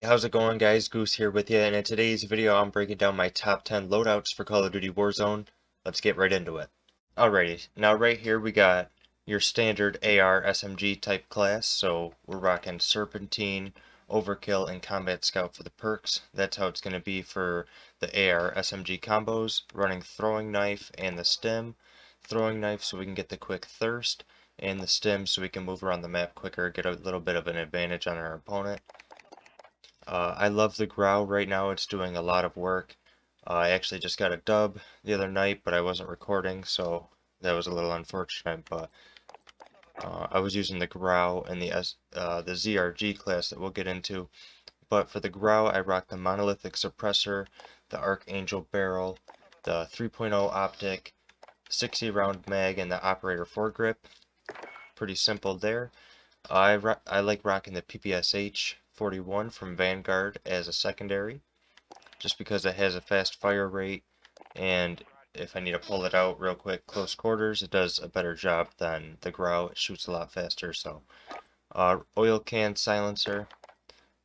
How's it going, guys? Goose here with you, and in today's video I'm breaking down my top 10 loadouts for Call of Duty Warzone. Let's get right into it. Alrighty, now right here we got your standard AR SMG type class, so we're rocking Serpentine, Overkill, and Combat Scout for the perks. That's how it's going to be for the AR SMG combos, running Throwing Knife and the Stim. Throwing Knife so we can get the quick thirst, and the Stim so we can move around the map quicker, get a little bit of an advantage on our opponent. I love the Grau right now. It's doing a lot of work. I actually just got a dub the other night, but I wasn't recording, so that was a little unfortunate. But I was using the Grau and the ZRG class that we'll get into. But for the Grau, I rock the Monolithic Suppressor, the Archangel Barrel, the 3.0 Optic, 60 round mag, and the Operator foregrip. Pretty simple there. I like rocking the PPSH 41 from Vanguard as a secondary, just because it has a fast fire rate, and if I need to pull it out real quick, close quarters, it does a better job than the Grau. It shoots a lot faster. So, oil can silencer,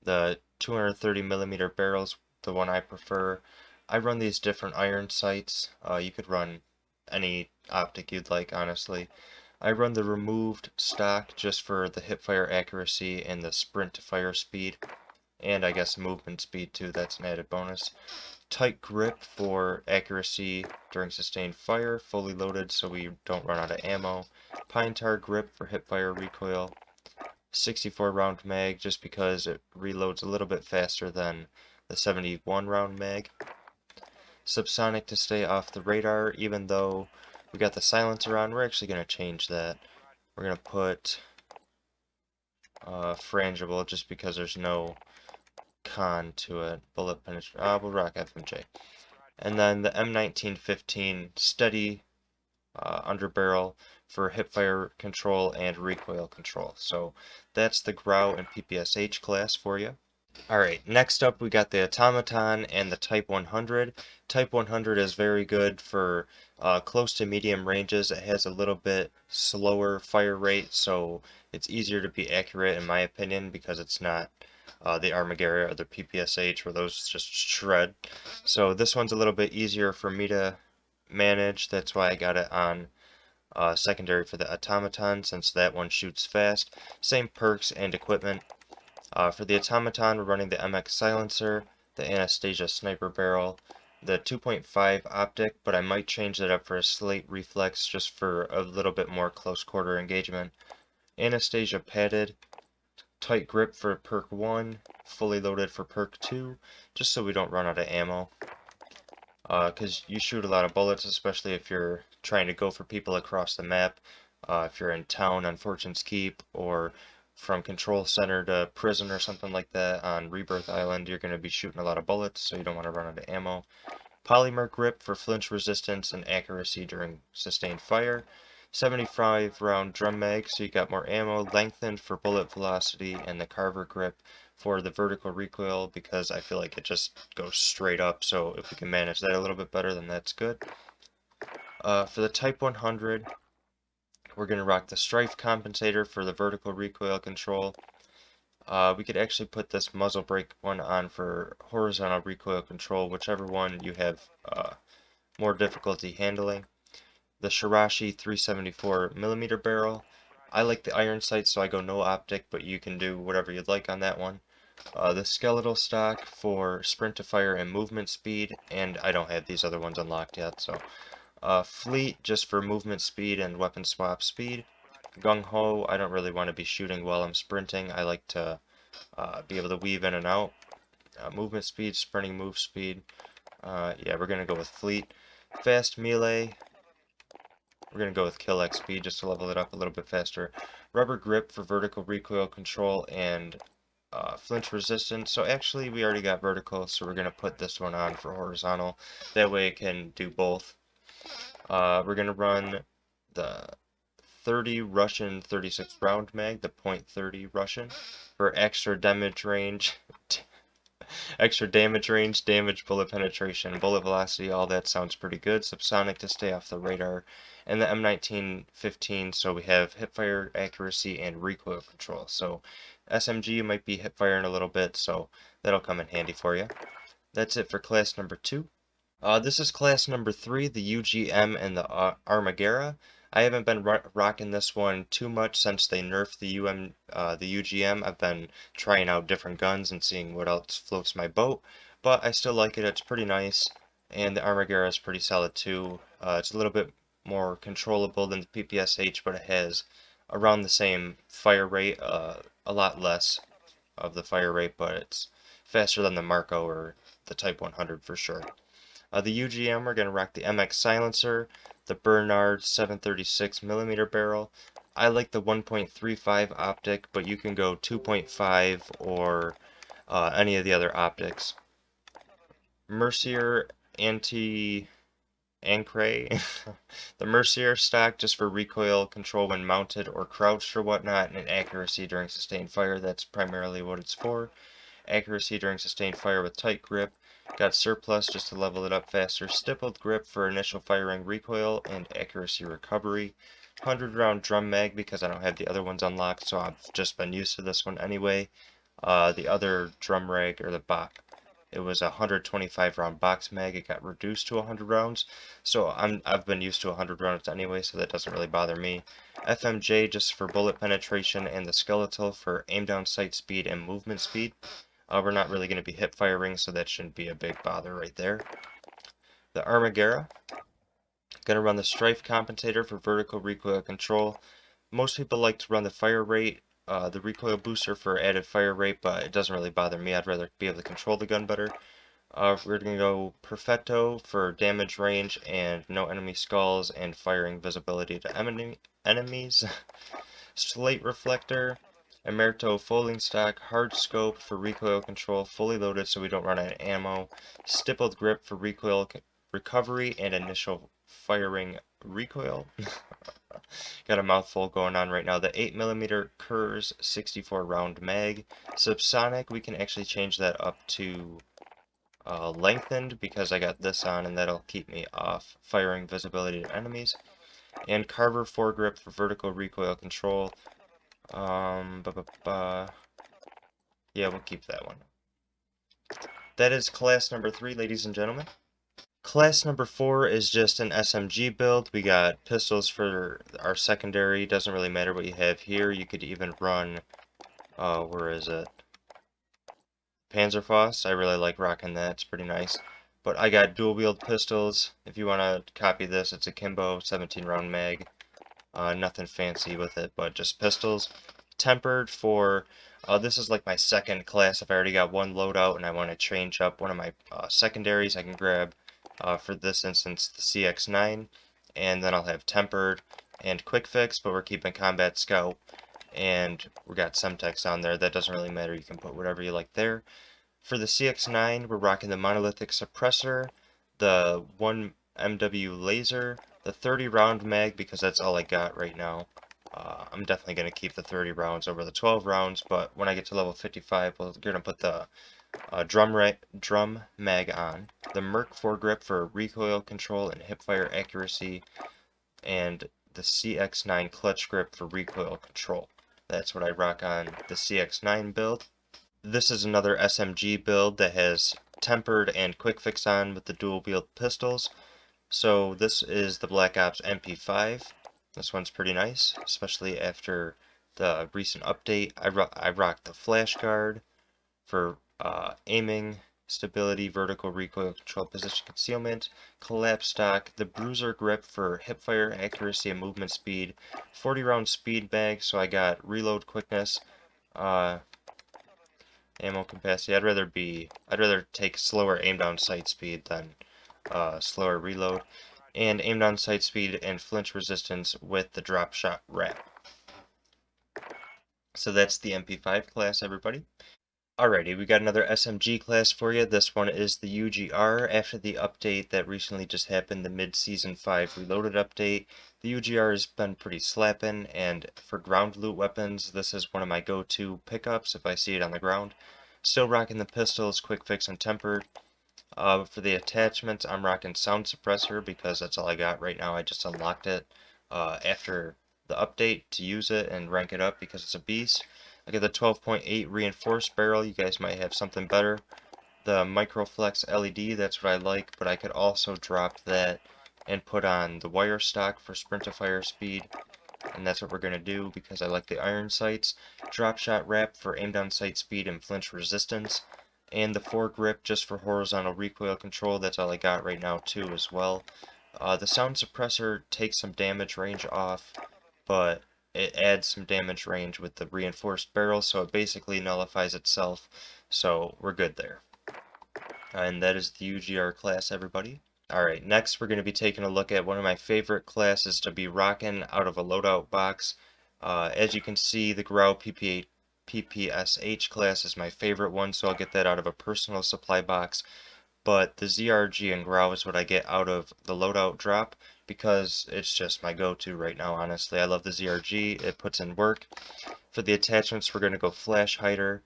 the 230 millimeter barrels, the one I prefer. I run these different iron sights. You could run any optic you'd like, honestly. I run the removed stock just for the hipfire accuracy and the sprint to fire speed, and I guess movement speed too, that's an added bonus. Tight grip for accuracy during sustained fire, fully loaded so we don't run out of ammo. Pine tar grip for hipfire recoil. 64 round mag just because it reloads a little bit faster than the 71 round mag. Subsonic to stay off the radar, even though we got the silencer on, we're actually going to change that. We're going to put frangible just because there's no con to it. Bullet penetration. We'll rock FMJ. And then the M1915 steady underbarrel for hipfire control and recoil control. So that's the Grau and PPSH class for you. Alright, next up we got the Automaton and the Type 100. Type 100 is very good for close to medium ranges. It has a little bit slower fire rate, so it's easier to be accurate in my opinion because it's not the Armaguerra or the PPSH where those just shred. So this one's a little bit easier for me to manage. That's why I got it on secondary for the Automaton since that one shoots fast. Same perks and equipment. For the Automaton, we're running the MX Silencer, the Anastasia Sniper Barrel, the 2.5 Optic, but I might change that up for a Slate Reflex just for a little bit more close quarter engagement. Anastasia Padded, Tight Grip for perk 1, fully loaded for perk 2, just so we don't run out of ammo. Because you shoot a lot of bullets, especially if you're trying to go for people across the map. If you're in town on Fortune's Keep, or from Control Center to prison or something like that on Rebirth Island, you're going to be shooting a lot of bullets, so you don't want to run out of ammo. Polymer Grip for flinch resistance and accuracy during sustained fire. 75 round drum mag, so you got more ammo. Lengthened for bullet velocity, and the Carver Grip for the vertical recoil because I feel like it just goes straight up, so if we can manage that a little bit better, then that's good. For the Type 100, we're going to rock the Strife Compensator for the vertical recoil control. We could actually put this muzzle brake one on for horizontal recoil control, whichever one you have more difficulty handling. The Shirashi 374mm barrel. I like the iron sight, so I go no optic, but you can do whatever you'd like on that one. The skeletal stock for sprint to fire and movement speed, and I don't have these other ones unlocked yet, so. Fleet just for movement speed and weapon swap speed. Gung Ho, I don't really want to be shooting while I'm sprinting. I like to be able to weave in and out. Movement speed, sprinting move speed. Yeah, we're going to go with Fleet. Fast melee, we're going to go with Kill XP just to level it up a little bit faster. Rubber grip for vertical recoil control and flinch resistance. So actually we already got vertical, so we're going to put this one on for horizontal. That way it can do both. We're going to run the 30 Russian 36 round mag, the .30 Russian, for extra damage range. Extra damage range, damage, bullet penetration, bullet velocity, all that sounds pretty good. Subsonic to stay off the radar. And the M1915, so we have hipfire accuracy and recoil control. So SMG might be hipfire in a little bit, so that'll come in handy for you. That's it for class number 2. This is class number 3, the UGM and the Armaguerra. I haven't been rocking this one too much since they nerfed the UGM. I've been trying out different guns and seeing what else floats my boat, but I still like it. It's pretty nice, and the Armaguerra is pretty solid too. It's a little bit more controllable than the PPSH, but it has around the same fire rate, a lot less of the fire rate, but it's faster than the Marco or the Type 100 for sure. The UGM, we're going to rock the MX silencer, the Bernard 736mm barrel. I like the 1.35 optic, but you can go 2.5 or any of the other optics. Mercier anti Ancre. The Mercier stock just for recoil control when mounted or crouched or whatnot, and accuracy during sustained fire. That's primarily what it's for. Accuracy during sustained fire with tight grip. Got surplus just to level it up faster. Stippled grip for initial firing recoil and accuracy recovery. 100 round drum mag because I don't have the other ones unlocked, so I've just been used to this one anyway. The other drum rag or the box, it was a 125 round box mag. It got reduced to 100 rounds, so I've been used to 100 rounds anyway, so that doesn't really bother me. FMJ just for bullet penetration, and the skeletal for aim down sight speed and movement speed. We're not really going to be hip firing, so that shouldn't be a big bother right there. The Armaguerra, going to run the Strife compensator for vertical recoil control. Most people like to run the fire rate, the recoil booster for added fire rate, but it doesn't really bother me. I'd rather be able to control the gun better. We're going to go Perfetto for damage range and no enemy skulls and firing visibility to enemies. Slate reflector, Emerito folding stock, hard scope for recoil control, fully loaded so we don't run out of ammo, stippled grip for recoil recovery and initial firing recoil. Got a mouthful going on right now. The 8mm Kurz 64 round mag. Subsonic, we can actually change that up to lengthened because I got this on, and that'll keep me off firing visibility to enemies. And Carver foregrip for vertical recoil control. Yeah, we'll keep that one. That is class number 3, ladies and gentlemen. Class number 4 is just an SMG build. We got pistols for our secondary. Doesn't really matter what you have here. You could even run, where is it? Panzerfaust. I really like rocking that. It's pretty nice. But I got dual wield pistols. If you want to copy this, it's a Kimbo 17 round mag. Nothing fancy with it, but just pistols. Tempered for, this is like my second class. If I already got one loadout and I want to change up one of my secondaries, I can grab, for this instance, the CX9. And then I'll have tempered and quick fix, but we're keeping combat scout. And we got Semtex on there. That doesn't really matter. You can put whatever you like there. For the CX9, we're rocking the monolithic suppressor, the 1 MW laser, the 30 round mag because that's all I got right now. I'm definitely going to keep the 30 rounds over the 12 rounds, but when I get to level 55, we're going to put the drum mag on. The Merc foregrip for recoil control and hipfire accuracy, and the CX9 clutch grip for recoil control. That's what I rock on the CX9 build. This is another SMG build that has tempered and quick fix on with the dual wield pistols. So this is the Black Ops MP5. This one's pretty nice, especially after the recent update. I rocked the flash guard for aiming, stability, vertical recoil control, position concealment, collapse stock, the bruiser grip for hipfire accuracy and movement speed, 40 round speed bag, so I got reload quickness, ammo capacity. I'd rather take slower aim down sight speed than slower reload, and aim down sight speed and flinch resistance with the drop shot wrap. So that's the MP5 class, everybody. Alrighty, we got another SMG class for you. This one is the UGR. After the update that recently just happened, the mid-season 5 reloaded update, the UGR has been pretty slapping, and for ground loot weapons, this is one of my go-to pickups if I see it on the ground. Still rocking the pistols, quick fix and tempered. For the attachments, I'm rocking sound suppressor because that's all I got right now. I just unlocked it after the update to use it and rank it up because it's a beast. I got the 12.8 reinforced barrel. You guys might have something better. The Microflex LED, that's what I like, but I could also drop that and put on the wire stock for sprint to fire speed, and that's what we're going to do because I like the iron sights. Drop shot wrap for aim down sight speed and flinch resistance, and the foregrip just for horizontal recoil control. That's all I got right now too as well. The sound suppressor takes some damage range off, but it adds some damage range with the reinforced barrel, so it basically nullifies itself, so we're good there. And that is the UGR class, everybody. Alright, next we're going to be taking a look at one of my favorite classes to be rocking out of a loadout box. As you can see, the Grau PPSH class is my favorite one, so I'll get that out of a personal supply box. But the ZRG and Grau is what I get out of the loadout drop because it's just my go-to right now, honestly. I love the ZRG, it puts in work. For the attachments, we're going to go flash hider,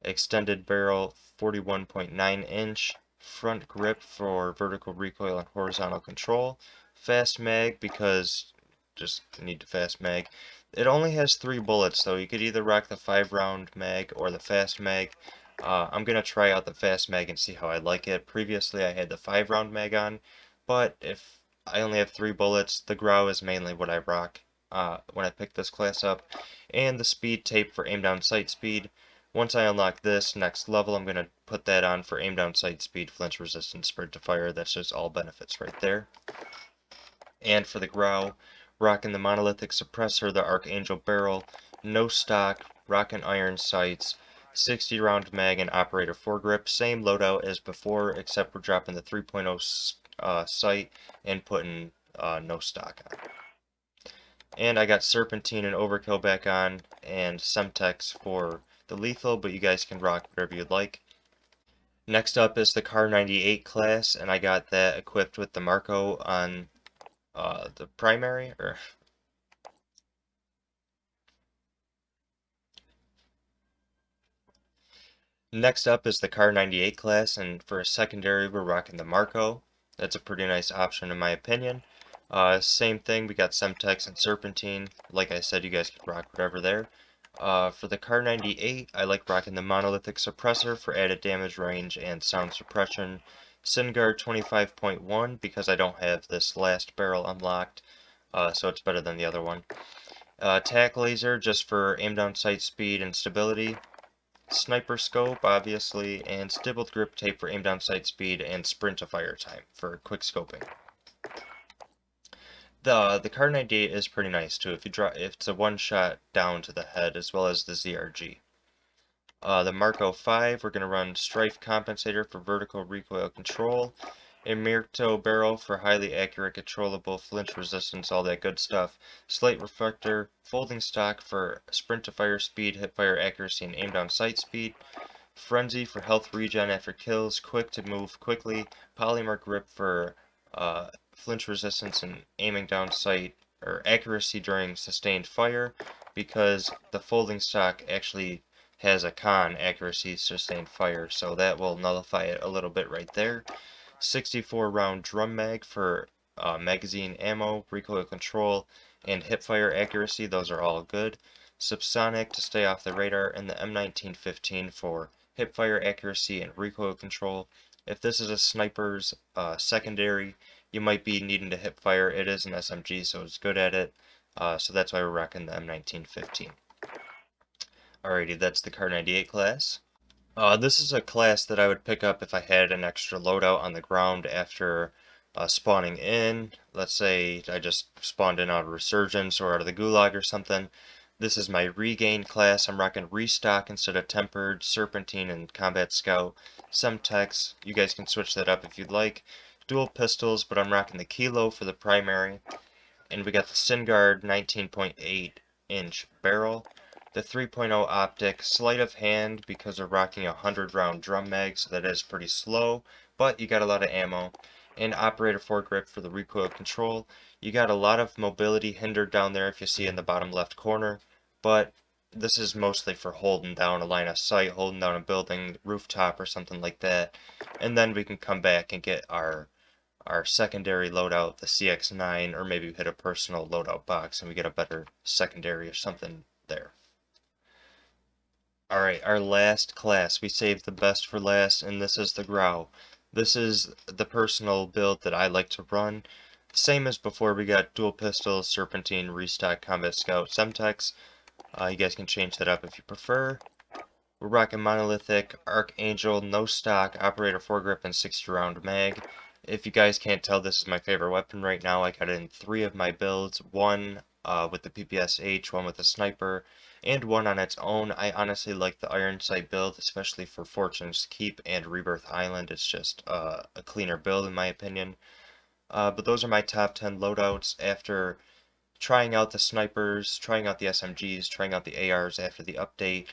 extended barrel, 41.9 inch, front grip for vertical recoil and horizontal control, fast mag because just need to fast mag. It only has 3 bullets, so you could either rock the 5-round mag or the fast mag. I'm going to try out the fast mag and see how I like it. Previously I had the 5-round mag on, but if I only have 3 bullets, the Grau is mainly what I rock when I pick this class up. And the speed tape for aim down sight speed. Once I unlock this next level, I'm going to put that on for aim down sight speed, flinch resistance, sprint to fire. That's just all benefits right there. And for the Grau, rocking the monolithic suppressor, the Archangel barrel, no stock, rocking iron sights, 60 round mag and operator foregrip. Same loadout as before, except we're dropping the 3.0 sight and putting no stock on. And I got Serpentine and Overkill back on, and Semtex for the lethal, but you guys can rock whatever you'd like. Next up is the Car 98 class, and I got that equipped with the Marco on the primary, or next up is the Car 98 class, and for a secondary, we're rocking the Marco. That's a pretty nice option in my opinion. Same thing, we got Semtex and Serpentine. Like I said, you guys can rock whatever there. For the Car 98, I like rocking the monolithic suppressor for added damage range and sound suppression. Synguard 25.1 because I don't have this last barrel unlocked, so it's better than the other one. Tac laser just for aim down sight speed and stability. Sniper scope, obviously, and stippled grip tape for aim down sight speed and sprint to fire time for quick scoping. The Car 98 is pretty nice too. If it's a one shot down to the head, as well as the ZRG. The Marco 5, we're going to run Strife Compensator for vertical recoil control, Emirto Barrel for highly accurate controllable flinch resistance, all that good stuff, Slate Reflector, Folding Stock for sprint to fire speed, hip fire accuracy, and aim down sight speed, Frenzy for health regen after kills, Quick to move quickly, Polymer Grip for flinch resistance and aiming down sight, or accuracy during sustained fire, because the folding stock actually has a con accuracy sustained fire, so that will nullify it a little bit right there. 64 round drum mag for magazine ammo, recoil control, and hip fire accuracy, those are all good. Subsonic to stay off the radar, and the M1915 for hip fire accuracy and recoil control. If this is a sniper's secondary, you might be needing to hip fire. It is an SMG, so it's good at it. So that's why we're rocking the M1915. Alrighty, that's the Car 98 class. This is a class that I would pick up if I had an extra loadout on the ground after spawning in. Let's say I just spawned in out of Resurgence or out of the Gulag or something. This is my regain class. I'm rocking restock instead of tempered, Serpentine, and Combat Scout. Semtex, you guys can switch that up if you'd like. Dual pistols, but I'm rocking the Kilo for the primary. And we got the Synguard 19.8 inch barrel. The 3.0 optic, sleight of hand because we're rocking a 100 round drum mag, so that is pretty slow, but you got a lot of ammo. And operator foregrip for the recoil control. You got a lot of mobility hindered down there if you see in the bottom left corner, but this is mostly for holding down a line of sight, holding down a building, rooftop or something like that. And then we can come back and get our secondary loadout, the CX-9, or maybe we hit a personal loadout box and we get a better secondary or something there. Alright, our last class. We saved the best for last, and this is the Grau. This is the personal build that I like to run. Same as before, we got dual pistols, serpentine, restock, combat scout, semtex. You guys can change that up if you prefer. We're rocking monolithic, archangel, no stock, operator foregrip, and 60-round mag. If you guys can't tell, this is my favorite weapon right now. I got it in 3 of my builds. One with the PPSH, one with the sniper, and one on its own. I honestly like the iron sight build, especially for Fortune's Keep and Rebirth Island. It's just a cleaner build in my opinion. But those are my top 10 loadouts after trying out the snipers, trying out the SMGs, trying out the ARs after the update.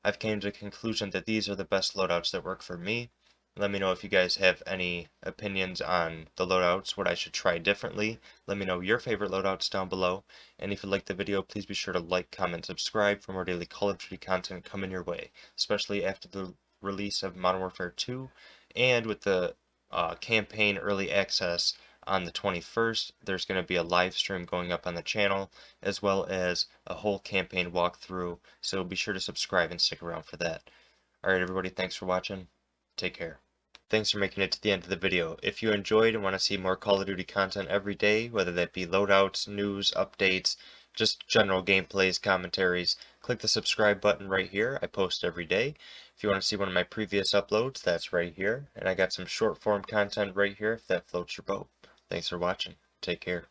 I've came to the conclusion that these are the best loadouts that work for me. Let me know if you guys have any opinions on the loadouts, what I should try differently. Let me know your favorite loadouts down below. And if you liked the video, please be sure to like, comment, subscribe for more daily Call of Duty content coming your way, especially after the release of Modern Warfare 2 and with the campaign early access on the 21st. There's going to be a live stream going up on the channel, as well as a whole campaign walkthrough, so be sure to subscribe and stick around for that. Alright everybody, thanks for watching. Take care. Thanks for making it to the end of the video. If you enjoyed and want to see more Call of Duty content every day, whether that be loadouts, news, updates, just general gameplays, commentaries, click the subscribe button right here. I post every day. If you want to see one of my previous uploads, that's right here. And I got some short form content right here if that floats your boat. Thanks for watching. Take care.